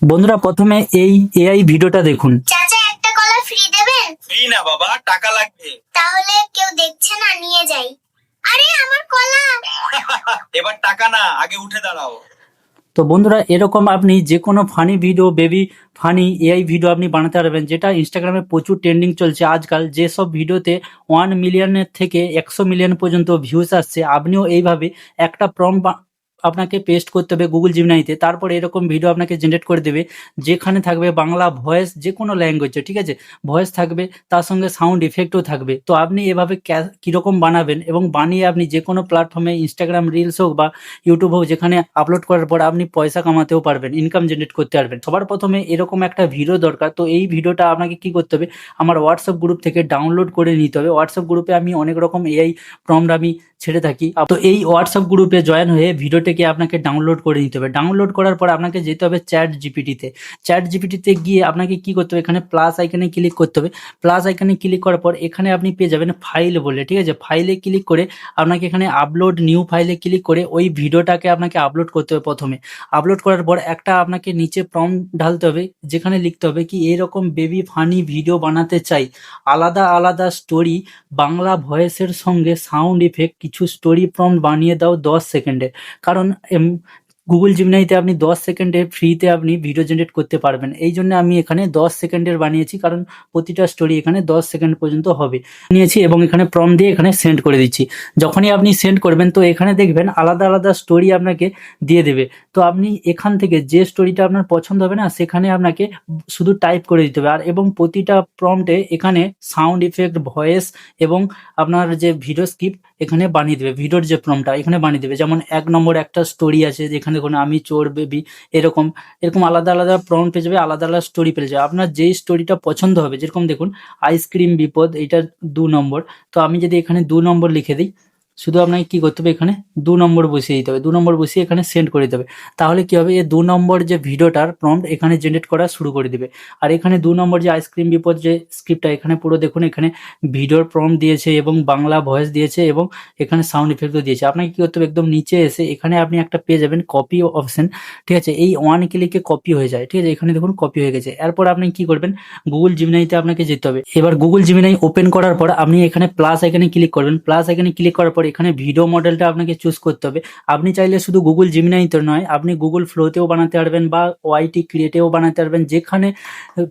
বন্ধুরা প্রথমে এই এআই ভিডিওটা দেখুন। চাচা একটা কলা ফ্রি দেবেন? ফ্রি না বাবা, টাকা লাগবে। তাহলে কেউ দেখছে না, নিয়ে যাই। আরে আমার কলা! এবার টাকা না, আগে উঠে দাঁড়াও। তো বন্ধুরা এরকম আপনি যে কোনো funny video, baby funny AI video আপনি বানাতে পারবেন, যেটা ইনস্টাগ্রামে প্রচুর ট্রেন্ডিং চলছে আজকাল। যেসব ভিডিওতে 1 মিলিয়নের থেকে 100 মিলিয়ন পর্যন্ত ভিউজ আসছে, আপনিও এইভাবে একটা আপনাকে পেস্ট করতে হবে গুগল জিমিনাইতে। তারপরে এরকম ভিডিও আপনাকে জেনারেট করে দেবে, যেখানে থাকবে বাংলা ভয়েস, যে কোনো ল্যাঙ্গুয়েজে, ঠিক আছে, ভয়েস থাকবে, তার সঙ্গে সাউন্ড ইফেক্টও থাকবে। তো আপনি এভাবে কীরকম বানাবেন এবং বানিয়ে আপনি যে কোনো প্ল্যাটফর্মে, ইনস্টাগ্রাম রিলস হোক বা ইউটিউব হোক, যেখানে আপলোড করার পর আপনি পয়সা কামাতেও পারবেন, ইনকাম জেনারেট করতে পারবেন। সবার প্রথমে এরকম একটা ভিডিও দরকার। তো এই ভিডিওটা আপনাকে কি করতে হবে, আমার হোয়াটসঅ্যাপ গ্রুপ থেকে ডাউনলোড করে নিতে হবে। হোয়াটসঅ্যাপ গ্রুপে আমি অনেক রকম এআই প্রম্পট আমি ছেড়ে থাকি। তো এই হোয়াটসঅ্যাপ গ্রুপে জয়েন হয়ে ভিডিওটাকে আপনাকে ডাউনলোড করে নিতে হবে। ডাউনলোড করার পর আপনাকে যেতে হবে চ্যাট জিপিটিতে। চ্যাট জিপিটিতে গিয়ে আপনাকে কি করতে হবে, এখানে প্লাস আইকনে ক্লিক করতে হবে। প্লাস আইকনে ক্লিক করার পর এখানে আপনি পেয়ে যাবেন ফাইল বলে, ঠিক আছে। ফাইলে ক্লিক করে আপনাকে এখানে আপলোড নিউ ফাইলে ক্লিক করে ওই ভিডিওটাকে আপনাকে আপলোড করতে হবে। প্রথমে আপলোড করার পর একটা আপনাকে নিচে প্রম্পট ঢালতে হবে, যেখানে লিখতে হবে কি এরকম বেবি ফানি ভিডিও বানাতে চাই, আলাদা আলাদা স্টোরি, বাংলা ভয়েসের সঙ্গে সাউন্ড ইফেক্ট, কিছু স্টোরি প্রম্পট বানিয়ে দাও 10 সেকেন্ডে। কারণ গুগল জিমিনাইতে আপনি 10 সেকেন্ডে ফ্রিতে আপনি ভিডিও জেনারেট করতে পারবেন। এই জন্য আমি এখানে 10 সেকেন্ডের বানিয়েছি, কারণ প্রতিটা স্টোরি এখানে 10 সেকেন্ড পর্যন্ত হবে নিয়েছি, এবং এখানে প্রম্পট দিয়ে এখানে সেন্ড করে দিচ্ছি। যখনই আপনি সেন্ড করবেন তো এখানে দেখবেন আলাদা আলাদা স্টোরি আপনাকে দিয়ে দেবে। তো আপনি এখান থেকে যে স্টোরিটা আপনার পছন্দ হবে না, সেখানে আপনাকে শুধু টাইপ করে দিতে হবে। আর এবং প্রতিটা প্রম্পটে এখানে সাউন্ড ইফেক্ট, ভয়েস এবং আপনার যে ভিডিও স্ক্রিপ্ট এখানে বানিয়ে দেবে। ভিডিওর যে প্রম্পটটা এখানে বানিয়ে দেবে। যেমন 1 নম্বর একটা স্টোরি আছে, যেখানে কোনো আমি চোর বেবি, এরকম এরকম আলাদা আলাদা প্রম্পট পেয়ে যাবে, আলাদা আলাদা স্টোরি পেয়ে যাবে। আপনার যেই স্টোরিটা পছন্দ হবে, যেরকম দেখুন আইসক্রিম বিপদ, এটা 2 নম্বর। তো আমি যদি এখানে 2 নম্বর লিখে দিই, শুধু আপনাকে কি করতে হবে, এখানে 2 নম্বর বসিয়ে দিতে হবে। 2 নম্বর বসিয়ে এখানে সেন্ড করে দিতে হবে। তাহলে কি হবে, এই 2 নম্বর যে ভিডিওটার প্রম্পট এখানে জেনারেট করা শুরু করে দিবে। আর এখানে 2 নম্বর যে আইসক্রিম বিপদ যে স্ক্রিপ্টটা, এখানে পুরো দেখুন, এখানে ভিডিওর প্রম্পট দিয়েছে এবং বাংলা ভয়েস দিয়েছে এবং এখানে সাউন্ড ইফেক্টও দিয়েছে। আপনাকে কি করতে হবে, একদম নিচে এসে এখানে আপনি একটা পেয়ে যাবেন কপি অপশন, ঠিক আছে। এই 1 ক্লিকে কপি হয়ে যায়, ঠিক আছে। এখানে দেখুন কপি হয়ে গেছে। এরপর আপনি কি করবেন, গুগল জিমিনাইতে আপনাকে যেতে হবে। এবার গুগল জিমিনাই ওপেন করার পর আপনি এখানে প্লাস আইকনে ক্লিক করবেন। প্লাস আইকনে ক্লিক করার পর এখানে ভিডিও মডেলটা আপনাকে চুজ করতে হবে। আপনি চাইলে শুধু গুগল জিমিনাইতে নয়, আপনি গুগল ফ্লোতেও বানাতে পারবেন বা ওয়াইটি ক্রিয়েটেও বানাতে পারবেন। যেখানে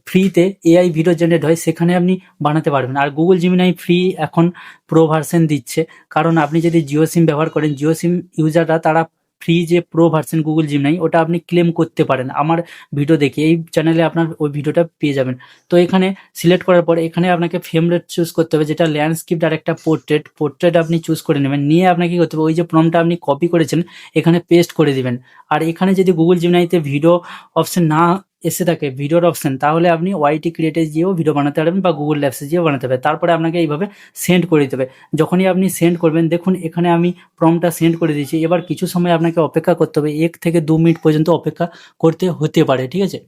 ফ্রিতে এআই ভিডিও জেনারেট হয় সেখানে আপনি বানাতে পারবেন। আর গুগল জিমিনাই ফ্রি এখন প্রো ভার্সন দিচ্ছে, কারণ আপনি যদি জিও সিম ব্যবহার করেন, জিও সিম ইউজাররা তারা ফ্রি যে প্রো ভার্সন গুগল জিমিনাই, ওটা আপনি ক্লেম করতে পারেন। আমার ভিডিও দেখে এই চ্যানেলে আপনার ওই ভিডিওটা পেয়ে যাবেন। তো এখানে সিলেক্ট করার পরে এখানে আপনাকে ফ্রেম রেট চুজ করতে হবে, যেটা ল্যান্ডস্কেপ আর একটা পোর্ট্রেট আপনি চুজ করে নেবেন। নিয়ে আপনাকে কি করতে হবে, ওই যে প্রম্পটটা আপনি কপি করেছেন এখানে পেস্ট করে দিবেন। আর এখানে যদি গুগল জিমিনাইতে ভিডিও অপশন না এসে থাকে, ভিডিওর অপশন, তাহলে আপনি ওয়াইটি ক্রিয়েটে গিয়েও ভিডিও বানাতে পারবেন বা গুগল ল্যাবসে গিয়েও বানাতে পারবেন। তারপরে আপনাকে এইভাবে সেন্ড করে দিতে হবে। যখনই আপনি সেন্ড করবেন, দেখুন এখানে আমি প্রম্পটটা সেন্ড করে দিয়েছি। এবার কিছু সময় আপনাকে অপেক্ষা করতে হবে, 1 থেকে 2 মিনিট পর্যন্ত অপেক্ষা করতে হতে পারে, ঠিক আছে।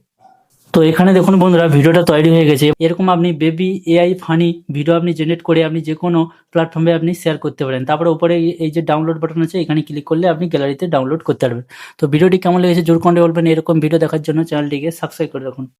তো এখানে দেখুন বন্ধুরা, ভিডিওটা তৈরি হয়ে গেছে। এরকম আপনি বেবি এআই ফানি ভিডিও আপনি জেনারেট করে আপনি যে কোনো প্ল্যাটফর্মে আপনি শেয়ার করতে পারেন। তারপরে উপরে এই যে ডাউনলোড বাটন আছে, এখানে ক্লিক করলে আপনি গ্যালারিতে ডাউনলোড করতে পারবেন। তো ভিডিওটি কেমন লেগেছে জোর কমেন্টে বলবেন। এরকম ভিডিও দেখার জন্য চ্যানেলটিকে সাবস্ক্রাইব করে রাখুন।